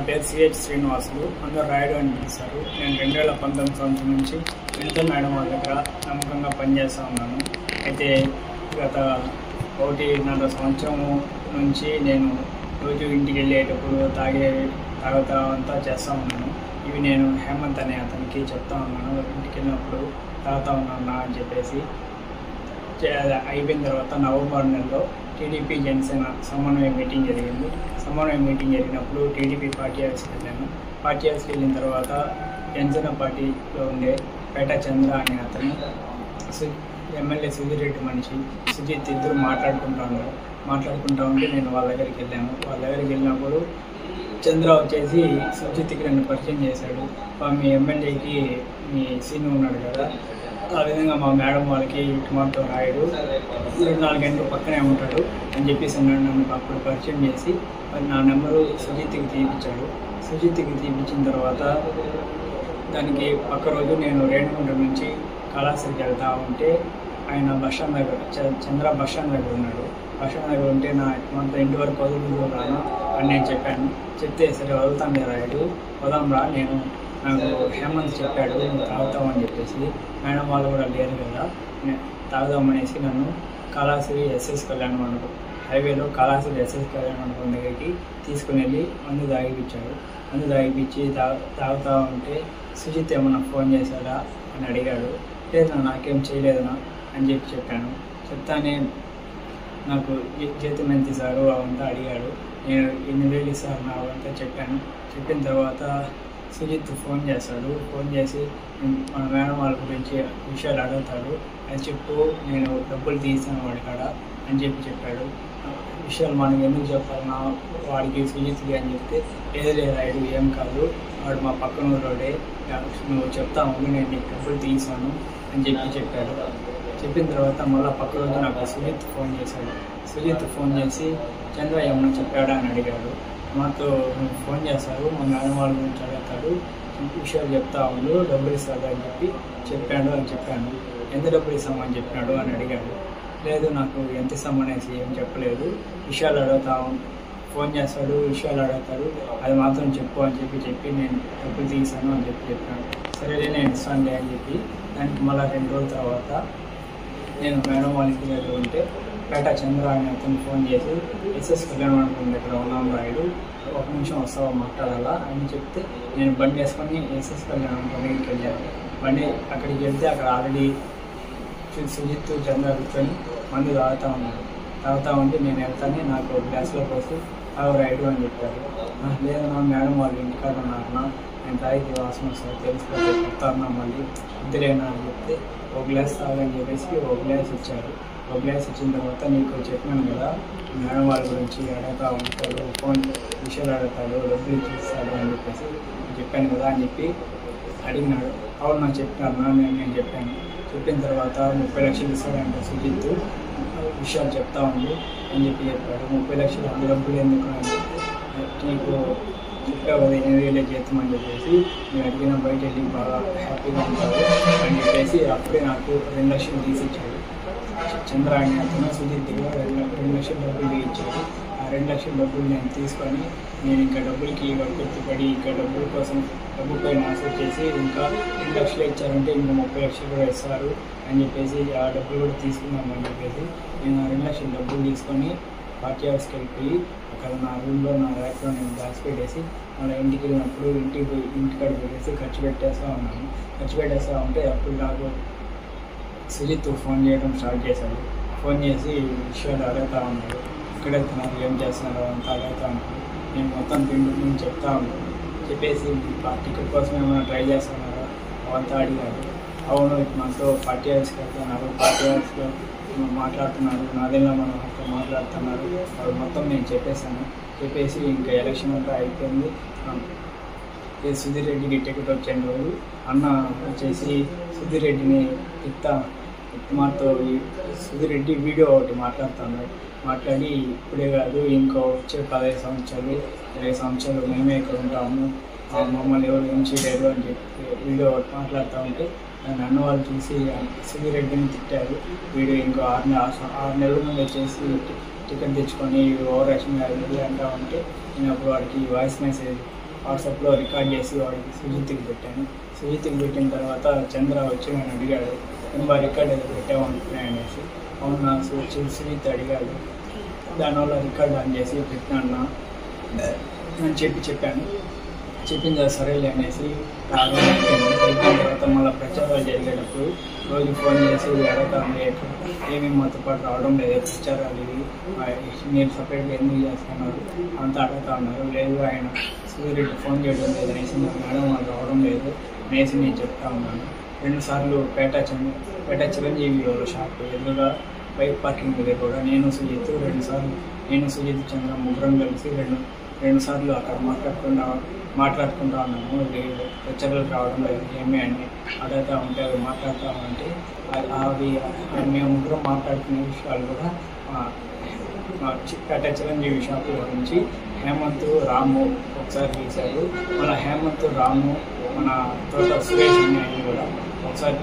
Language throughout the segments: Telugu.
పేరు సిహెచ్ శ్రీనివాసులు, అందరూ రాయుడు అని పిలుస్తారు. నేను 2019 సంవత్సరం నుంచి వినిత మేడం వాళ్ళ దగ్గర నమ్మకంగా పనిచేస్తూ ఉన్నాను. అయితే గత 1.5 సంవత్సరం నుంచి నేను రోజు ఇంటికి వెళ్ళేటప్పుడు తాగుతా అంతా చేస్తూ ఉన్నాను. ఇవి నేను హేమంత్ అనే అతనికి చెప్తా ఉన్నాను, ఇంటికి వెళ్ళినప్పుడు తాగుతా ఉన్నాను అని చెప్పేసి. అయిపోయిన తర్వాత నవంబర్ నెలలో టీడీపీ జనసేన సమన్వయ మీటింగ్ జరిగింది. సమన్వయ మీటింగ్ జరిగినప్పుడు టీడీపీ పార్టీ హౌస్కి వెళ్ళాను. పార్టీ హౌస్కి వెళ్ళిన తర్వాత జనసేన పార్టీలో ఉండే పేట చంద్ర అనే అతను, ఎమ్మెల్యే సుధీర్ రెడ్డి మనిషి సుజిత్ ఇద్దరు మాట్లాడుకుంటా ఉంటే నేను వాళ్ళ దగ్గరికి వెళ్ళాను. వాళ్ళ దగ్గరికి వెళ్ళినప్పుడు చంద్ర వచ్చేసి సుజిత్కి నన్ను పరిచయం చేశాడు. మీ ఎమ్మెల్యేకి మీ సీన్ ఉన్నాడు కదా, ఆ విధంగా మా మేడం వాళ్ళకి మాతో రాయుడు 24 గంటలు పక్కనే ఉంటాడు అని చెప్పేసి నన్ను అప్పుడు పరిచయం చేసి నా నెంబరు సుజిత్కి తీపించాడు. సుజిత్కి తీపించిన తర్వాత దానికి పక్క రోజు నేను రేణుగుంట నుంచి కళాశాలకు వెళ్తా ఉంటే ఆయన బస్టాండ్ దగ్గర చంద్ర బస్టాండ్ దగ్గర ఉన్నాడు. బస్టాండ్ దగ్గర ఉంటే మనతో ఇంటి వరకు వదులుతున్నాను అని నేను చెప్పాను. చెప్తే సరే వదులుతాను రాయుడు, వదాంరా, నాకు హేమంత్ చెప్పాడు నువ్వు తాగుతామని చెప్పేసి. మేడం వాళ్ళు కూడా లేరు కదా, తాగుదామనేసి నన్ను కళాశ్రీ ఎస్ఎస్ కళ్యాణ మండపం హైవేలో కళాశ్రీ ఎస్ఎస్ కళ్యాణ మండపం దగ్గరికి తీసుకుని వెళ్ళి మందు తాగిపించాడు. మందు తాగిపించి తాగుతా ఉంటే సుజిత్ ఏమన్నా ఫోన్ చేశాడా అని అడిగాడు. లేదు నాకేం చేయలేదనా అని చెప్పాను. చెప్తానే నాకు చేతి మెంతి సారు అవంతా అడిగాడు. నేను 8,000 ఇస్తాను నా అవంతా చెప్పాను. చెప్పిన తర్వాత సుజిత్ ఫోన్ చేస్తాడు. ఫోన్ చేసి మన మేడం వాళ్ళ గురించి విషయాలు అడుగుతాడు. అని చెప్పు, నేను డబ్బులు తీసాను వాడి కాడ అని చెప్పాడు. విషయాలు మనకి ఎందుకు చెప్పాలన్నా వాడికి సుజిత్కి అని చెప్తే, లేదు రాయుడు ఏం కాదు, వాడు మా పక్కన రోడే, నువ్వు చెప్తా ఉండి నేను నీకు డబ్బులు తీసాను అని చెప్పాడు. చెప్పిన తర్వాత మళ్ళీ పక్క రోజు నాకు సుజిత్ ఫోన్ చేశాడు. సుజిత్ ఫోన్ చేసి చంద్ర ఏమన్నా చెప్పాడా అని అడిగాడు. మాతో ఫోన్ చేస్తారు, మా మేడం వాళ్ళ గురించి అడుగుతాడు, విషయాలు చెప్తా ఉండు, డబ్బులు ఇస్తాడు అని చెప్పాను. ఎంత డబ్బులు ఇస్తామని చెప్పినాడు అని అడిగాడు. లేదు నాకు ఎంత ఇస్తామనేసి ఏం చెప్పలేదు, విషయాలు ఫోన్ చేస్తాడు, విషయాలు అడుగుతాడు, అది మాత్రం చెప్పు అని చెప్పి నేను డబ్బులు తీసాను అని చెప్పాను. సరేలే నేను ఇస్తానులే అని చెప్పి దానికి మళ్ళీ 2 రోజుల తర్వాత నేను మేడం వాళ్ళ ఇంటి దగ్గర ఉంటే పేట చంద్ర అని అతను ఫోన్ చేసి ఎస్ఎస్ కళ్యాణ మండపం దగ్గర ఉన్నాం రాయుడు, 1 నిమిషం వస్తావా మాట్లాడాలా అని చెప్తే నేను బండి వేసుకొని ఎస్ఎస్ కళ్యాణ మండపం దగ్గరికి వెళ్ళాను. బండి అక్కడికి వెళ్తే అక్కడ ఆల్రెడీ సుజిత్ చంద్ర కూర్చొని మందు తాగుతా ఉంటే నేను వెళ్తానే నాకు గ్లాస్లో పోసి తాగు రాయుడు అని చెప్పారు. లేదు నా మేడం వాళ్ళు ఇంటికాడ ఉన్నారన్నా, నేను తాగితే వాసన వస్తుంది తెలుసుకోవాలి చెప్తాను మళ్ళీ ఇద్దరేనా అని చెప్తే 1 గ్లాస్ తాగని చెప్పేసి 1 గ్లాస్ ఇచ్చారు. 1 గ్లాస్ ఇచ్చిన తర్వాత నీకు చెప్పాను కదా మేడం వాళ్ళ గురించి అడుగుతా ఉంటాడు, ఫోన్ విషయాలు అడుగుతాడు, డబ్బులు ఇచ్చిస్తాడు అని చెప్పేసి చెప్పాను కదా అని చెప్పి అడిగినాడు. అవును నాకు చెప్పినాను నేను చెప్పాను. చెప్పిన తర్వాత 30 లక్షలు ఇస్తాడంటే సుజిత్, విషయాలు చెప్తా ఉంది అని చెప్పాడు. 30 లక్షలు అంత డబ్బులు ఎందుకు అని నీకు చెప్పావు కదా 8,000 జీతం అని చెప్పేసి, నేను అడిగిన బయట వెళ్ళి బాగా హ్యాపీగా ఉంటాడు అని చెప్పేసి అప్పుడే నాకు 2 లక్షలు తీసిచ్చాడు. చంద్ర అని అతను సుజిత్ దగ్గర 2 లక్షల డబ్బులు ఇచ్చాడు. ఆ 2 లక్షల డబ్బులు నేను తీసుకొని నేను ఇంకా డబ్బులకి గుర్తుపడి ఇంకా డబ్బుపై ఆశ చేసి ఇంకా 2 లక్షలు ఇచ్చారంటే ఇంకా 30 లక్షలు కూడా ఇస్తారు అని చెప్పేసి ఆ డబ్బులు కూడా తీసుకుందామని చెప్పేసి నేను ఆ 2 లక్షల డబ్బులు తీసుకొని పార్టీ హౌస్కి వెళ్ళిపోయి అక్కడ నా రూమ్లో నా ర్యాక్లో నేను దాచిపెట్టేసి మళ్ళీ ఇంటికి వెళ్ళినప్పుడు ఇంటికాడ పెట్టేసి ఖర్చు పెట్టేస్తా ఉంటే అప్పుడు నాకు సుజిత్ ఫోన్ చేయడం స్టార్ట్ చేశాడు. ఫోన్ చేసి విషయాలు అడుగుతా ఉన్నాడు, ఎక్కడ వెళ్తున్నారు, ఏం చేస్తున్నారు అంతా అడుగుతా ఉన్నాడు. నేను మొత్తం నేను చెప్తా ఉన్నాను. చెప్పేసి టికెట్ కోసం ఏమైనా ట్రై చేస్తున్నారా అవంతా అడిగాడు. అవును మనతో పార్టీ హౌస్కి వెళ్తున్నారు, పార్టీ హౌస్లో మాట్లాడుతున్నారు, నాదేలా మనం మాట్లాడుతున్నారు, అది మొత్తం నేను చెప్పేసి ఇంకా ఎలక్షన్ అంతా అయిపోయింది. సుధీర్ రెడ్డికి టికెట్ వచ్చిన రోజు అన్న వచ్చేసి సుధీర్ రెడ్డిని మాతో సుధీర్ రెడ్డి వీడియో ఒకటి మాట్లాడి ఇప్పుడే కాదు ఇంకో వచ్చే 15 సంవత్సరాలు 20 సంవత్సరాలు మేమే ఇక్కడ ఉంటాము, మమ్మల్ని ఎవరు ఏం చేయలేరు అని చెప్పి వీడియో ఒకటి మాట్లాడుతూ ఉంటే నన్ను అన్న వాళ్ళు చూసి సుధీర్ రెడ్డిని తిట్టారు. వీడియో ఇంకో 6 నెలల ముందు వచ్చేసి టికెట్ తెచ్చుకొని ఓవర్ యాక్షన్ అంటా ఉంటే నేను అప్పుడు వాడికి వాయిస్ మెసేజ్ వాట్సాప్లో రికార్డ్ చేసి వాడికి సుజిత్కి పెట్టాను. సుజిత్కి పెట్టిన తర్వాత చంద్ర వచ్చి నన్ను అడిగాడు, ఇంకా రికార్డ్ ఏదో పెట్టావు అనుకున్నాయి అనేసి. అవునా సుజిత్ అడిగాడు, దానివల్ల రికార్డ్ ఆన్ చేసి పెట్టినా అని చెప్పాను. చెప్పిన తర్వాత సరేలే అనేసి అయిపోయిన తర్వాత మళ్ళీ ప్రచారాలు జరిగేటప్పుడు రోజు ఫోన్ చేసి అడగతాను, ఏమేమి మాతో పాటు రావడం లేదు, ప్రచారాలు ఇవి మీరు సపరేట్గా ఎందుకు చేస్తున్నారు అంతా అడుగుతా ఉన్నారు. లేదు ఆయన సూర్యుడు ఫోన్ చేయడం లేదు అనేసి మేడం వాళ్ళు రావడం లేదు అనేసి నేను చెప్తా ఉన్నాను. 2 సార్లు పేట చిరంజీవి షాప్ ఎదురుగా బైక్ పార్కింగ్ దగ్గర కూడా నేను సుజిత్ చంద్ర ముగ్గురం కలిసి రెండు సార్లు అక్కడ మాట్లాడుకుంటా ఉన్నాము. ప్రచారాలు రావడం లేదు ఏమి అని అడుగుతూ ఉంటే అవి మాట్లాడుతామంటే అవి మేము ముగ్గురం మాట్లాడుకునే విషయాలు కూడా పేట చిరంజీవి షాప్ గురించి హేమంత్ రాము ఒకసారి తీశారు. మన హేమంత్ రాము మన తోట సురేష్ అన్ని కూడా ఒకసారి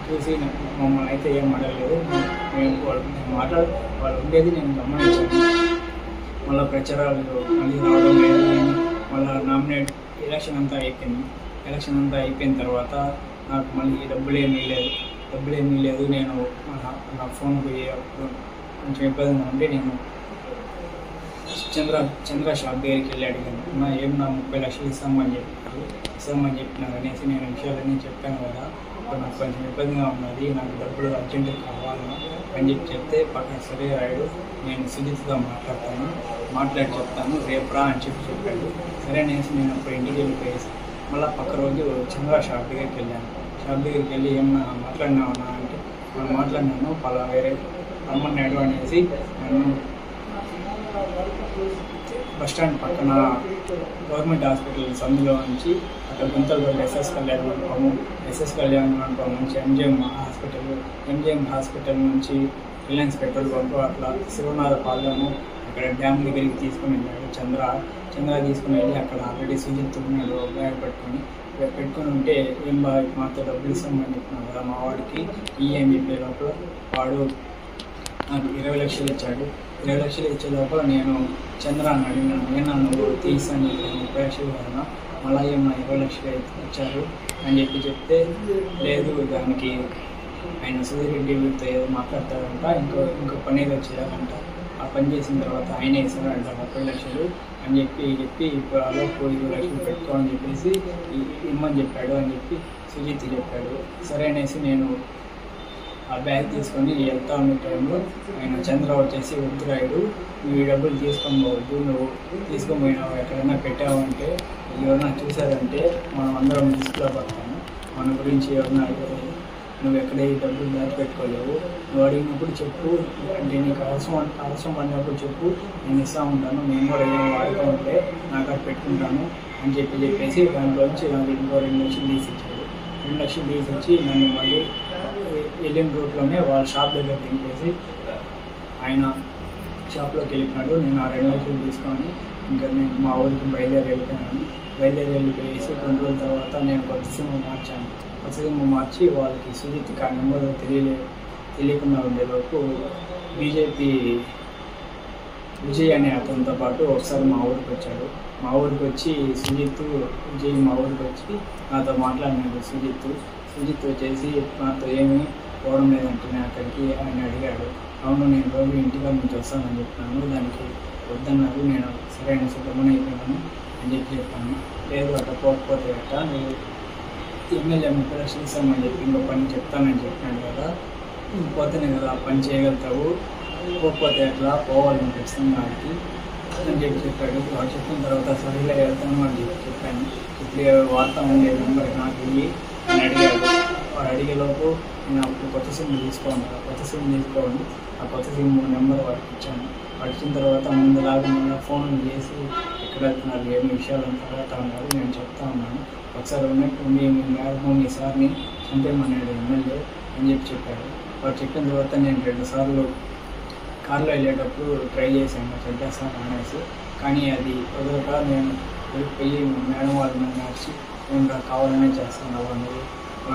చూసి మమ్మల్ని అయితే ఏం అడగలేదు. వాళ్ళు ఉండేది నేను గమనించాను. మళ్ళీ ప్రచారాలు మళ్ళీ రావడం లేదు. మళ్ళీ ఎలక్షన్ అంతా అయిపోయిన తర్వాత నాకు మళ్ళీ డబ్బులు ఏమీ లేదు. నేను నా ఫోన్ పోయి కొంచెం ఇబ్బందిగా ఉండి నేను చంద్ర షాప్ దగ్గరికి వెళ్ళి అడిగాను, ఏం నా 30 లక్షలు ఇస్తామని చెప్పినారు అనేసి నేను విషయాలన్నీ చెప్పాను కదా. ఇప్పుడు నాకు కొంచెం ఇబ్బందిగా ఉన్నది, నాకు డబ్బులు అర్జెంటుగా కావాలన్నా అని చెప్తే పక్కన సరే రాయుడు నేను సుజిత్తో మాట్లాడి చెప్తాను రేపు రా అని చెప్పాడు. సరే అనేసి నేను అప్పుడు ఇంటికి వెళ్ళిపోయేసి మళ్ళీ పక్క రోజు చంద్ర షాప్ దగ్గరికి వెళ్ళి ఏమన్నా మాట్లాడినావన్నా అంటే మనం మాట్లాడినాను పలా వేరే రమ్మన్నాడు అనేసి నేను బస్టాండ్ పక్కన గవర్నమెంట్ హాస్పిటల్ సందులో నుంచి అక్కడ గుంతలపల్లి ఎస్ఎస్ కళ్యాణ మండపం నుంచి ఎంజిఎం హాస్పిటల్ నుంచి రిలయన్స్ పెట్రోల్ బంక్ అట్లా శివనాథపాలెము అక్కడ డ్యామ్ దగ్గరికి తీసుకుని వెళ్ళాడు. చంద్ర తీసుకుని వెళ్ళి అక్కడ ఆల్రెడీ సుజిత్ ఉన్నాడు బ్యాగ్ పెట్టుకుని ఉంటే ఏం బాగా మాతో డబ్బులు ఇస్తామని చెప్పినాడు కదా మా వాడికి ఈఎం చెప్పే లోపల వాడు నాకు 20 లక్షలు ఇచ్చాడు. 20 లక్షలు ఇచ్చే లోపల నేను చంద్రాన్ని అడిగినాను, ఏనా నువ్వు తీసాను 30 లక్షలు కదా మళ్ళీ ఏమన్నా 20 లక్షలు ఇచ్చారు అని చెప్తే లేదు దానికి ఆయన సూర్యరెడ్డితో ఏదో మాట్లాడతాడంట, ఇంకో పని ఏదో చేయాలంట, ఆ పని చేసిన తర్వాత ఆయన ఇస్తాడంట 30 లక్షలు అని చెప్పి ఇప్పుడు అలోపు 20 లక్షలు పెట్టుకోవాలని చెప్పేసి ఇమ్మని చెప్పాడు అని చెప్పి సుజిత్ చెప్పాడు. సరే అనేసి నేను ఆ బ్యాగ్ తీసుకొని వెళ్తా ఉన్న టైంలో ఆయన చంద్ర వచ్చేసి వద్దురాయుడు నువ్వు ఈ డబ్బులు తీసుకోబోవద్దు, నువ్వు తీసుకుపోయినావు ఎక్కడైనా పెట్టావంటే ఎవరైనా చూసారంటే మనం అందరం రిస్క్లో పడతాము, మన గురించి ఎవరైనా నువ్వు ఎక్కడ ఈ డబ్బులు దాచిపెట్టుకోలేవు, నువ్వు అడిగినప్పుడు చెప్పు, అంటే నీకు అవసరం పడినప్పుడు చెప్పు, నేను ఇస్తూ ఉంటాను, నేను కూడా ఏమైనా వాడుతూ ఉంటే నాకు అక్కడ పెట్టుకుంటాను అని చెప్పేసి దాంట్లోంచి నాకు ఇంకో 2 లక్షలు తీసిచ్చాడు. 2 లక్షలు తీసిచ్చి నన్ను మళ్ళీ వెళ్ళిన రూట్లోనే వాళ్ళ షాప్ దగ్గర దింపేసి ఆయన షాప్లోకి వెళ్ళిపోయాడు. నేను ఆ 2 లక్షలు తీసుకొని ఇంకా నేను మా ఊరికి బయలుదేరి వెళ్ళిపోయేసి 2 రోజుల తర్వాత నేను కొత్త సిమ్ మార్చి వాళ్ళకి సుజిత్ ఆ నెంబర్ తెలియకుండా ఉండేలోపు బీజేపీ విజయ్ అనే అతనితో పాటు ఒకసారి మా ఊరికి వచ్చాడు. మా ఊరికి వచ్చి విజయ్ మా ఊరికి వచ్చి నాతో మాట్లాడినాడు. సుజిత్ వచ్చేసి నాతో ఏమీ పోవడం లేదంటే నేను అక్కడికి ఆయన అడిగాడు. అవును నేను రోజు ఇంటిగా నుంచి వస్తానని చెప్పినాను, దానికి వద్దన్నారు, నేను సరైన సుఖమని అయిపోయినాను అని చెప్పాను. లేదు అట్లా పోకపోతే అట్ట నేను ఎమ్మెల్యే 30 లక్షలు ఇస్తామని చెప్పి ఇంకో పని చెప్తానని చెప్పినాడు కదా, పోతేనే కదా పని చేయగలుగుతావు, పోకపోతే అట్లా పోవాలి ఖచ్చితంగా వాడికి అని చెప్పాడు. వాడు చెప్పిన తర్వాత సరిగ్గా వెళ్తాను అని చెప్పాను. ఇప్పుడు వార్త ఉండే నెంబర్ నాకు ఇవి అని అడిగాడు. వాడు అడిగేలోపు నేను అప్పుడు కొత్త సిమ్ తీసుకోండి, ఆ కొత్త సిమ్ నెంబర్ వాడికి ఇచ్చాను. వాడు ఇచ్చిన తర్వాత ముందులాగా మళ్ళీ ఫోన్ చేసి ఎక్కడ వెళ్తున్నారు ఏమి విషయాలు తర్వాత ఉన్నారు నేను చెప్తా ఉన్నాను. ఒకసారి ఉన్నట్టుండి మీ సార్ని చంపేమన్నాడు ఎమ్మెల్యే అని చెప్పాడు. వాడు చెప్పిన తర్వాత నేను 2 సార్లు కార్లో వెళ్ళేటప్పుడు ట్రై చేశాను చంపేస్తాను అనేసి, కానీ అది వదలక నేను వెళ్ళిపోయి మేడం వాళ్ళని మార్చి నేను కావాలనే చేస్తాను నువ్వు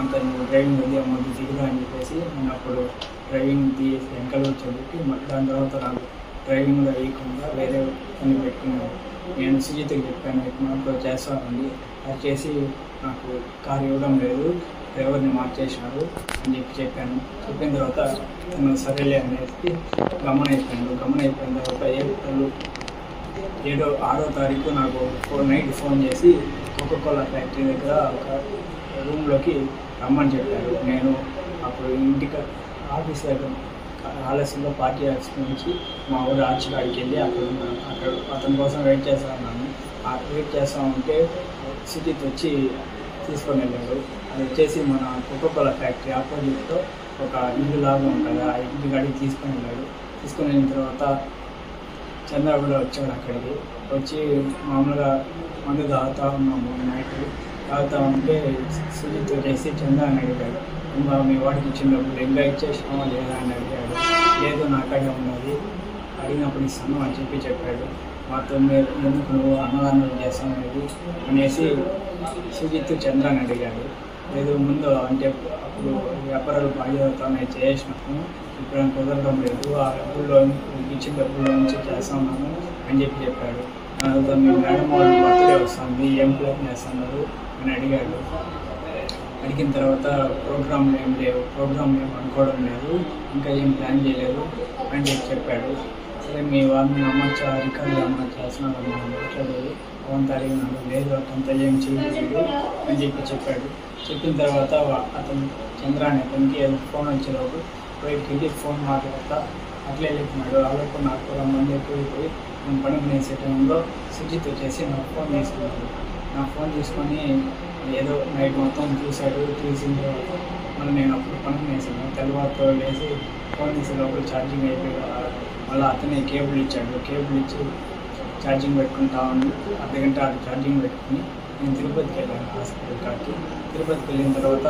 అంతా నువ్వు డ్రైవింగ్ ముందు దిగుదా అని చెప్పేసి నేను అప్పుడు డ్రైవింగ్ తీసి వెంకలు చదివి దాని తర్వాత నాకు డ్రైవింగ్లో వేయకుండా వేరే పని పెట్టుకున్నాను. నేను సుజిత్కి చెప్పాను, మాతో చేస్తానండి, అది చేసి నాకు కారు ఇవ్వడం లేదు, డ్రైవర్ని మార్చేసినారు అని చెప్పాను. చెప్పిన తర్వాత తను సరేలే అనేసి గమనైపోయిన తర్వాత ఏప్రిల్ 6వ తారీఖు నాకు నైట్ ఫోన్ చేసి కోకోకోలా ఫ్యాక్టరీ దగ్గర ఒక రూమ్లోకి రమ్మని చెప్పారు. నేను అప్పుడు ఇంటికి ఆఫీస్ దగ్గర ఆలస్యంలో పార్టీ ఆఫీస్ నుంచి మా ఊరు ఆర్చికాడికి వెళ్ళి అక్కడ అతని కోసం వెయిట్ చేస్తా ఉన్నాను. వెయిట్ చేస్తూ ఉంటే సుజిత్ వచ్చి తీసుకొని వెళ్ళాడు. అది వచ్చేసి మన కోకోకోలా ఫ్యాక్టరీ ఆపోజిట్లో ఒక ఇల్లు లాగా ఉంటుంది, ఆ ఇంటి కాడికి తీసుకొని వెళ్ళాడు. తీసుకొని వెళ్ళిన తర్వాత చంద్ర కూడా వచ్చాడు. అక్కడికి వచ్చి మామూలుగా మందు తాగుతూ ఉన్నాము. నైట్ తాగుతూ ఉంటే సుజిత్ వచ్చేసి చంద్ర అని అడిగాడు, ఇంకా మీ వాడికి ఇచ్చిన డబ్బులు ఇంకా ఇచ్చేసినామా లేదా అని అడిగాడు. లేదు నాకడే ఉన్నది, అడిగినప్పుడు ఇస్తాను అని చెప్పాడు. మాతో మీరు ఎందుకు నువ్వు అన్నదానం చేస్తాననేది అనేసి సుజిత్ చంద్ర అని అడిగాడు. లేదు ముందు అంటే అప్పుడు వ్యాపారాలు బాధ్యతనే చేసినాము, ఇప్పుడు కుదరడం లేదు, ఆ డబ్బుల్లో ఇచ్చిన డబ్బుల్లో నుంచి చేస్తా ఉన్నాను అని చెప్పాడు. మీ మేడం వాళ్ళు బర్త్డే వస్తుంది, ఏం ప్లాన్ చేస్తున్నారు అని అడిగాడు. అడిగిన తర్వాత ప్రోగ్రాంలు ఏం లేవు, ప్రోగ్రాంలు ఏం అనుకోవడం లేదు, ఇంకా ఏం ప్లాన్ చేయలేదు అని చెప్పాడు. సరే మీ వాళ్ళని నమ్మచ్చా, రికార్డు ఏమన్నా చేస్తున్నారమ్మా మాట్లాడేది అవంతా అడిగినాడు. లేదు అతనితో ఏం చేయలేదు అని చెప్పాడు. చెప్పిన తర్వాత అతను చంద్ర అనే అతనికి ఫోన్ వచ్చేలోపు బయటికి వెళ్ళి ఫోన్ మాట్లాడతా అట్లే వెళ్ళిపోయినాడు. అలాగే నాకు కూడా మంది ఎక్కువైపోయి నేను పడుకునేసే టైంలో సుజిత్ వచ్చేసి నాకు ఫోన్ తీసుకున్నాడు. నా ఫోన్ తీసుకొని ఏదో నైట్ మొత్తం చూశాడు. చూసిన తర్వాత మళ్ళీ నేను అప్పుడు పడుకునేసాను. తెల్లవారితో లేసి ఫోన్ తీసేటప్పుడు ఛార్జింగ్ అయిపోయి మళ్ళీ అతనే కేబుల్ ఇచ్చాడు. కేబుల్ ఇచ్చి ఛార్జింగ్ పెట్టుకుంటా ఉంది. అర్ధగంట ఛార్జింగ్ పెట్టుకుని నేను తిరుపతికి వెళ్ళాను, హాస్పిటల్ కాడికి. తిరుపతికి వెళ్ళిన తర్వాత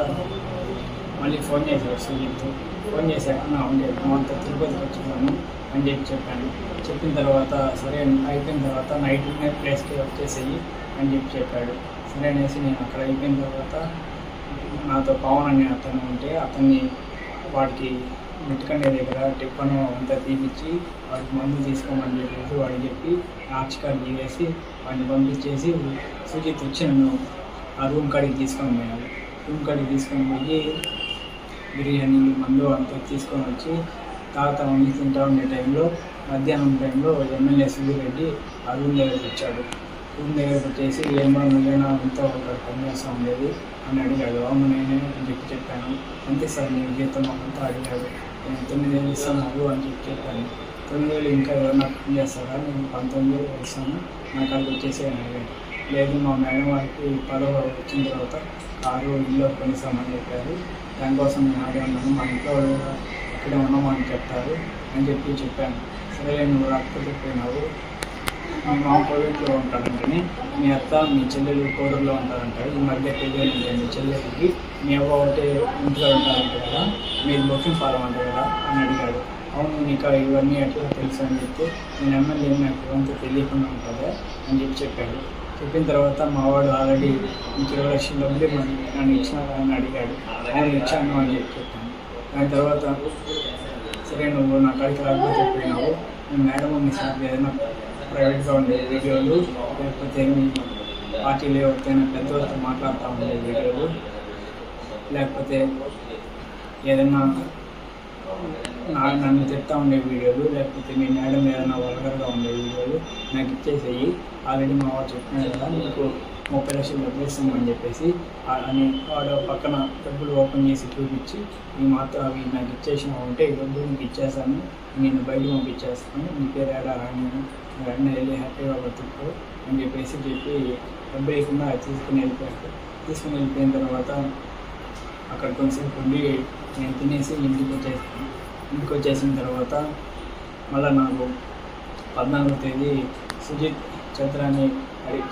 మళ్ళీ ఫోన్ చేశాడు సుజిత్. ఫోన్ చేశాక నా ఉండే అంతా తిరుపతికి వచ్చినాను అని చెప్పాను. చెప్పిన తర్వాత సరే అయిపోయిన తర్వాత నైట్ ప్లేస్కి వచ్చేసేయి అని చెప్పాడు. సరే అనేసి నేను అక్కడ అయిపోయిన తర్వాత నాతో పవన్ అనే అతను ఉంటే అతన్ని వాడికి మెట్టుకండే దగ్గర టిప్పను అంతా తీపిచ్చి వాడికి మందు తీసుకోమని చెప్పేసి వాడికి చెప్పి ఆర్చికార్ దిగేసి వాడిని పంపించేసి సుజిత్ వచ్చి నన్ను ఆ రూమ్ కాడికి తీసుకొని పోయాడు. రూమ్ కాడికి తీసుకొని పోయి బిర్యానీ మందు అంతా తీసుకొని వచ్చి తాగుతా ఉండి తింటా ఉండే టైంలో మధ్యాహ్నం టైంలో ఎమ్మెల్యే సుబ్బిరెడ్డి ఆ రూమ్ దగ్గరికి వచ్చాడు. రూమ్ దగ్గరకు వచ్చేసి ఏమో నువ్వేనా అంతా ఒక పనిచేస్తూ ఉండేది అని అడిగాడు. అవును నేనే అని చెప్పాను. అంతే సార్ నేను జీతం అంతా అడిగాడు. నేను 9,000 ఇస్తాను అని చెప్పాను. 9,000 ఇంకా ఎవరన్నా పని చేస్తారా, నేను 19,000 ఇస్తాను, నాకు అక్కడికి వచ్చేసి అని అడిగాడు. లేదు మా మేడం వారికి 10వ వచ్చిన తర్వాత కారు ఇల్లు కొనిస్తామని చెప్పారు, దానికోసం నేను ఆడే ఉన్నాను, మా ఇంట్లో ఇక్కడే ఉన్నామని చెప్తారు అని చెప్పాను. సరే నువ్వు రాకపోతే పోయినావు, మీ మామ కోవిడ్లో ఉంటాడంటని, మీ అత్త మీ చెల్లెలు కోడూరులో ఉంటారంట, ఈ మధ్య పెళ్ళి మీ చెల్లెలకి మీ అవ్వ ఒకటే ఇంట్లో ఉంటారంట కదా, మీరు బొక్కింగ్ పాలం అంట కదా అని అడిగాడు. అవును నీకు ఇవన్నీ ఎట్లా తెలుసు అని చెప్తే నేను ఎమ్మెల్యే నాకు ఇవంతా తెలియకుండా ఉంటుందా అని చెప్పాడు. చెప్పిన తర్వాత మా వాడు ఆల్రెడీ 20 లక్షల డబ్బులు నన్ను ఇచ్చినా అని అడిగాడు. అవును ఇచ్చాను అని చెప్పాను. దాని తర్వాత సరే నువ్వు నా కాడికి రాకపోతే పోయినావు, నేను మేడం ఏదైనా ప్రైవేట్గా ఉండే వీడియోలు లేకపోతే మీ పార్టీలో ఎవరికైనా పెద్దవాళ్ళతో మాట్లాడుతూ ఉండే వీడియోలు లేకపోతే ఏదైనా నన్ను తిడతా ఉండే వీడియోలు లేకపోతే మీ మేడం ఏదైనా వల్గర్గా ఉండే వీడియోలు నాకు ఇచ్చేసేయి, ఆల్రెడీ మా వాడు చెప్పినాడు కదా నీకు 30 లక్షలు డబ్బులు ఇస్తామని చెప్పేసి అని వాడు పక్కన డబ్బులు ఓపెన్ చేసి చూపించి ఈ మాత్రం అవి నాకు ఇచ్చేసినావు అంటే ఈ డబ్బులు నీకు ఇచ్చేస్తాను, నేను బయట పంపించేస్తాను, నీ పేరు ఏడా రాని అన్నీ వెళ్ళి హ్యాపీగా బతుకు అని చెప్పి డబ్బు వేయకుండా తీసుకుని వెళ్ళిపోయాడు. తీసుకుని వెళ్ళిపోయిన తర్వాత అక్కడ కొంచెంసేపు ఉండి నేను తినేసి ఇంటికి వచ్చేసిన తర్వాత మళ్ళీ నాకు 14వ తేదీ సుజిత్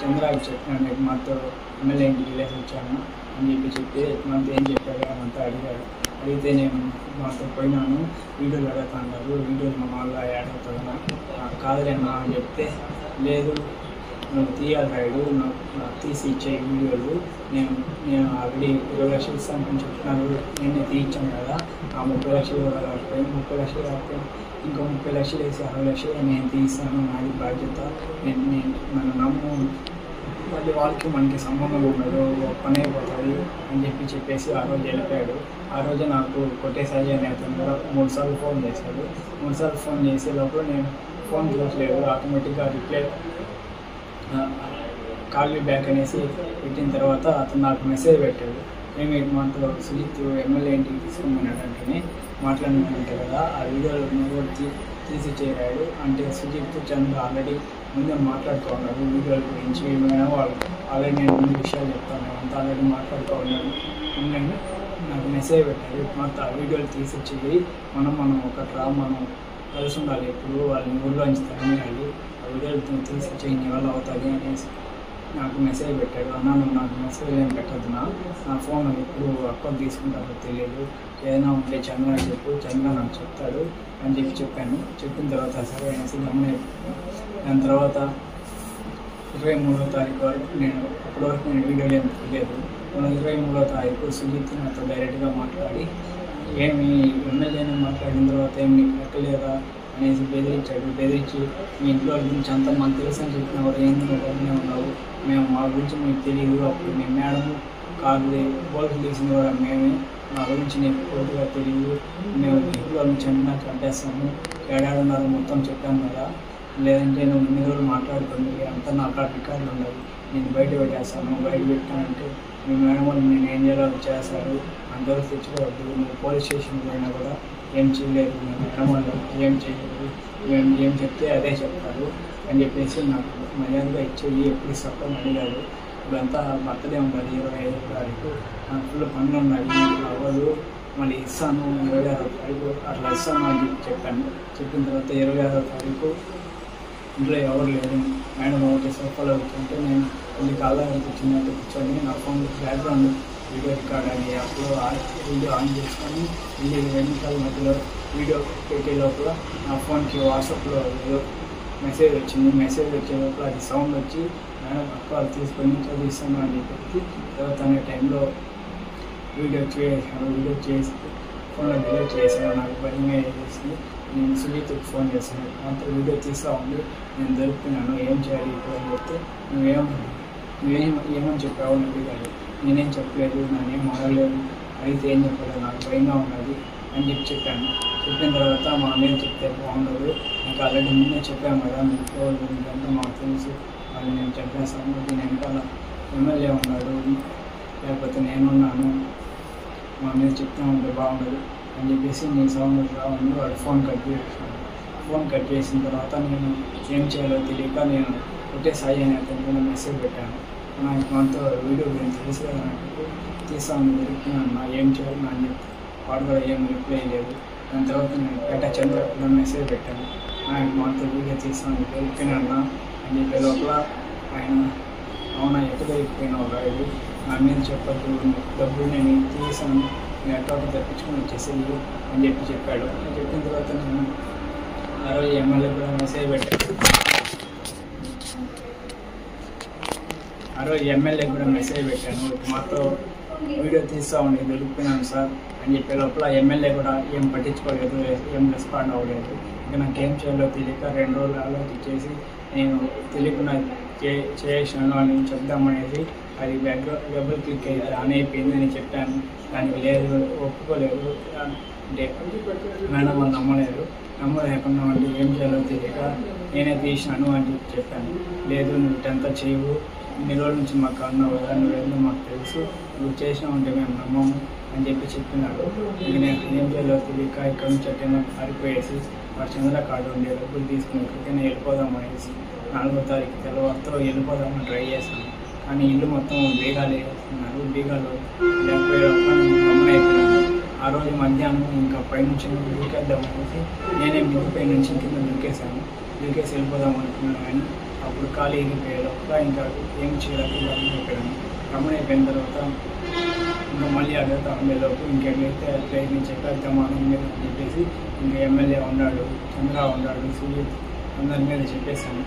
చంద్రాకి చెప్పినాను, మాతో ఎమ్మెల్యే ఇంటికి వెళ్ళేసి వచ్చాను అని చెప్పి మనతో ఏం చెప్పాడు అని అంతా అడిగాడు. అడిగితే నేను మాతో పోయినాను, వీడియోలు అడుగుతా అంటారు, వీడియోలు మన వల్ల యాడ్ అవుతుందన్నా కాదులేనా అని చెప్తే లేదు నువ్వు తీయాలి రైడు, నాకు తీసి ఇచ్చే వీడియోలు. నేను నేను ఆల్రెడీ 20 లక్షలు ఇస్తానని చెప్తున్నారు, నేనే తీయించాను కదా. ఆ 30 లక్షలు కాకపోయి 30 లక్షలు కాకపోయి ఇంకో 30 లక్షలు వేసి 60 లక్షలు నేను తీస్తాను, నాది బాధ్యత. నేను నన్ను నమ్ము, మళ్ళీ వాళ్ళకి మనకి సంబంధం ఉండదు, పని అయిపోతుంది అని చెప్పేసి ఆ రోజు వెళ్ళిపోయాడు. ఆ రోజు నాకు కొట్టేసారి అనే అతను కూడా 3 సార్లు ఫోన్ చేశాడు. 3 సార్లు ఫోన్ చేసే లోపల నేను ఫోన్ చూడలేదు, ఆటోమేటిక్గా రిప్లై కాల్ యూ బ్యాక్ అనేసి పెట్టిన తర్వాత అతను నాకు మెసేజ్ పెట్టాడు. మేము మనతో సుజిత్ ఎమ్మెల్యే ఇంటికి తీసుకున్నాడంటేనే మాట్లాడినట్టు కదా, ఆ వీడియోలో కూడా తీసి చేరాడు అంటే సుజిత్ చంద్ర ఆల్రెడీ ముందే మాట్లాడుకున్నారు వీడియోల గురించి. వాళ్ళు ఆల్రెడీ నేను ముందు విషయాలు చెప్తాను, అంతా ఆల్రెడీ మాట్లాడుకోవాలి. నాకు మెసేజ్ పెట్టారు, మొత్తం ఆ వీడియోలు తీసి చేయి, మనం మనం కలిసి ఉండాలి, ఇప్పుడు వాళ్ళని ఊళ్ళోంచి తరమేయాలి, ఆ వీడియోలు తీసి చేయి వల్ల అవుతుంది అనేసి నాకు మెసేజ్ పెట్టాడు. అన్న నువ్వు నాకు మెసేజ్ ఏం పెట్టద్దు, నా ఫోన్ ఎప్పుడు అకౌంట్ తీసుకుంటారో తెలియదు, ఏదైనా ఉంటే చంద్ర చెప్పు, చంద్ర నాకు చెప్తాడు అని చెప్పాను. చెప్పిన తర్వాత సరే అనేసి గమనించాను. దాని తర్వాత 23వ తారీఖు వరకు అప్పటి వరకు నేను వీడియోలు ఏం తెలియదు. 23వ తారీఖు సుజిత్ నాతో డైరెక్ట్గా మాట్లాడి, ఏమి ఎమ్మెల్యేని మాట్లాడిన తర్వాత ఏమి ఎక్కలేదా అనేసి బెదిరించి మీ ఇంట్లో గురించి అంతా మాకు తెలుసు అని చెప్పిన వారు ఎందుకు బాగానే ఉన్నావు, మేము మా గురించి మీకు తెలియదు, అప్పుడు మీ మేడం కాదు బోల్ట్ తీసింది కూడా మేమే, మా గురించి నీకు పూర్తిగా తెలియదు, మేము ఇంట్లో నుంచి అన్నా చంపేస్తాము, ఏడాడున్నారు మొత్తం చెప్పాము కదా, లేదంటే నువ్వు ఇన్ని రోజులు మాట్లాడుకోండి అంతా నా అక్కడ రికార్డులు ఉన్నాయి, నేను బయట పెట్టేస్తాను, బయట పెట్టానంటే మీ మేడం వాళ్ళు నేను ఏం చేయాలో చేస్తారు, అందరూ తెచ్చుకోవద్దు, నువ్వు పోలీస్ స్టేషన్కి పోయినా కూడా ఏం చేయలేదు, మీ మేడం వాళ్ళు ఏం చేయలేదు, మేము ఏం చెప్తే అదే చెప్తారు అని చెప్పేసి నాకు మర్యాదగా ఇచ్చేది ఎప్పుడు ఇస్తాను అడిగారు. ఇప్పుడంతా బర్త్డే ఉన్నది 25వ తారీఖు, నాకు ఫుల్ పనులు ఉన్నాయి, అవ్వదు, మళ్ళీ ఇస్తాను 26వ తారీఖు అట్లా ఇస్తాను అని చెప్పాను. చెప్పిన తర్వాత 26వ తారీఖు ఇంట్లో ఎవరు లేదు, మేడం ఒకటి సోఫాలో కూర్చుంటే నేను కొన్ని కాళ్ళ కూర్చున్నట్టు కూర్చొని నా ఫోన్ బ్యాక్గ్రౌండ్ వీడియో రికార్డ్ అని అప్పుడు వీడియో ఆన్ చేసుకొని 20 నిమిషాల మధ్యలో వీడియో పెట్టే లోపల నా ఫోన్కి వాట్సాప్లో ఏదో మెసేజ్ వచ్చింది. మెసేజ్ వచ్చే లోపల అది సౌండ్ వచ్చి మేడం అక్క తీసుకొని చదివిస్తాను అని చెప్పి తర్వాత అనే టైంలో వీడియో చేసి ఫోన్లో డిలీట్ చేశాను. నాకు భయంగా చేసి నేను సుజిత్కి ఫోన్ చేశాను, అంత వీడియో తీస్తూ ఉంది, నేను దొరుకుతున్నాను, ఏం చేయాలి ఇప్పుడు అని చెప్తే నువ్వేమని చెప్పావు అని అడిగాడు. నేనేం చెప్పలేదు, నేనేం అడగలేదు, అయితే ఏం చెప్పలేదు, నాకు భయంగా ఉన్నది అని చెప్పాను. చెప్పిన తర్వాత మా అన్నయ్య చెప్తే బాగుండదు, నాకు ఆల్రెడీ ముందే చెప్పాము కదా, మీకు మీకంతా మాకు తెలుసు, వాళ్ళు నేను చెప్పేస్తాను, దీని వెనకాల ఎమ్మెల్యే ఉన్నాడు లేకపోతే నేనున్నాను, మా అన్నయ్య చెప్తా ఉంటే బాగుండదు అని చెప్పేసి నీ సౌండ్ రావాలి వాడు ఫోన్ కట్ చేసాను. ఫోన్ కట్ చేసిన తర్వాత నేను ఏం చేయాలో తెలియక నేను ఒకటే సాయి అనే అతనికి మెసేజ్ పెట్టాను, నాకు మనతో వీడియో గురించి తెలుసు కదా, నాకు తీస్తాను దొరుకుతున్నాను, ఏం చేయాలి నా అని చెప్పి వాడు కూడా ఏం రిప్లై లేదు. దాని తర్వాత నేను పేట చంద్ర మెసేజ్ పెట్టాను, నాకు మనతో వీడియో తీస్తాను దొరికిపోయినా అని చెప్పే లోపల ఆయన అవునా ఎక్కడ దొరికిపోయినావు రాయుడు, నా మీద చెప్పద్దు, డబ్బులు నేను తీసాను, నేను అకౌంట్ తెప్పించుకొని వచ్చేసేది అని చెప్పాడు. చెప్పిన తర్వాత నేను ఆ రోజు ఎమ్మెల్యే కూడా మెసేజ్ పెట్టాను, మాతో వీడియో తీస్తూ ఉండి దొరికిపోయినాను సార్ అని చెప్పే లోపల ఎమ్మెల్యే కూడా ఏం పట్టించుకోలేదు, ఏం రెస్పాండ్ అవ్వలేదు. ఇంకా నాకేం చేయాలో తెలియక 2 రోజులు ఆలోచించేసి నేను తెలియకుండా చేసాను అని చెప్దామనేది అది డబుల్ క్లిక్ అయ్యి ఆన్ అయిపోయింది అని చెప్పాను. దానికి లేదు, ఒప్పుకోలేదు అంటే మేడం వాళ్ళు నమ్మలేకుండా అంటే ఏం చేయాలో తెలియక నేనే తీసినాను అని చెప్పాను. లేదు నువ్వు ఇటంతా చేయవు, ఇన్ని రోజుల నుంచి మాకు అన్నావు కదా, నువ్వేందో మాకు తెలుసు, నువ్వు చేసినావు అంటే మేము నమ్మము అని చెప్పినాడు. ఇంక నేను ఏం చేయాలో తెలియక ఇక్కడ నుంచి ఎక్కడైనా పారిపోయేసి వాడు చంద్ర కార్డు ఉండే డబ్బులు తీసుకుని ఎక్కడికైనా వెళ్ళిపోదాం అనేసి 4వ తారీఖు తెల్లవారితో వెళ్ళిపోదామని ట్రై చేశాను. కానీ ఇల్లు మొత్తం బీగాలు వేస్తున్నారు, బీగాలు గమనైపోయినాను. ఆ రోజు మధ్యాహ్నం ఇంకా పైనుంచి దూకేద్దాం అనేసి నేనే మిద్దిపై నుంచి కింద దూకేసి వెళ్ళిపోదాం అనుకున్నాను. కానీ అప్పుడు ఖాళీ ఎగిరిపోయే లోపల ఇంకా ఏం చేయాలి గమనైపోయాను. గమనైపోయిన తర్వాత ఇంకా మళ్ళీ అడుగుతా ఉండేలోపు ఇంకెట్లయితే అట్లయితే చెప్పేద్దామని మీద చెప్పేసి ఇంకా ఎమ్మెల్యే ఉన్నాడు, చంద్ర ఉన్నాడు, సుజిత్ అందరి మీద చెప్పేశాను.